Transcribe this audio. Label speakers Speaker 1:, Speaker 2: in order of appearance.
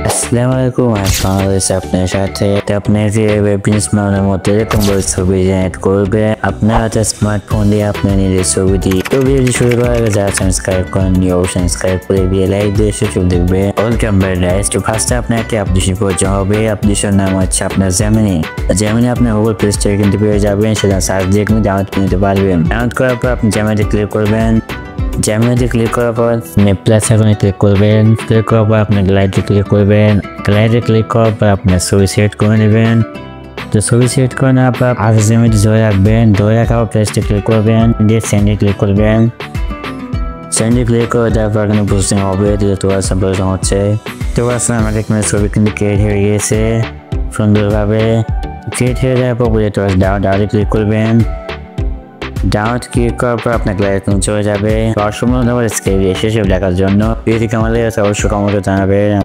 Speaker 1: আসসালামু আলাইকুম, আপনার সাথে আপনার বিজনেস প্ল্যানের মধ্যে তোমার ছবি জেনারেট করবে আপনার হাতে স্মার্টফোন দিয়ে আপনার নিজের ছবিটি। তো ভিডিওটি শুরু করার আগে যারা সাবস্ক্রাইব করেন সাবস্ক্রাইব করে দিয়ে লাইক দিয়ে সুযোগ দেখবে। Welcome guys. তো ফার্স্টে আপনার একটি অ্যাপ্লিকেশন প্রয়োজন হবে। অ্যাপ্লিকেশনের নাম হচ্ছে আপনার জেমিনি। আপনি গুগল প্লে স্টোরে কিন্তু পেয়ে যাবেন, সেটা সার্চ দিয়ে কিন্তু ডাউনলোড করে নিতে পারবেন। ডাউনলোড করার পর আপনি জেমিনিতে ক্লিক করবেন। জেমিনিতে ক্লিক করার পর আপনি প্লাস আইকনে ক্লিক করবেন। ক্লিক করার পর আপনি গ্যালারিতে ক্লিক করবেন। গ্যালারিতে ক্লিক করার পর আপনার ছবি সিলেক্ট করে নেবেন। তো ছবি সিলেক্ট করে নেওয়ার পর আগে জেমিনিতে ধরে রাখবেন। ধরে রাখার পর প্লেসটি ক্লিক করবেন, দিয়ে সেন্ডে ক্লিক করবেন। সেন্ডে ক্লিক করে দেওয়ার পর কিন্তু বুঝতে হবে প্রয়োজন হচ্ছে। তো আসলে আমাদের এখানে ছবি কিন্তু ক্রিয়েট হয়ে গিয়েছে সুন্দরভাবে। ক্রিয়েট হয়ে যাওয়ার পর ডাউনলোডে ক্লিক করবেন। ডাউনলোড ক্লিক করার পর আপনার গ্যালারিতে চলে যাবে। অসম্ভব স্ক্রিপ্ট এসে দেখার জন্য ভিডিওটি কেমন লেগেছে অবশ্যই কমেন্টে জানাবেন।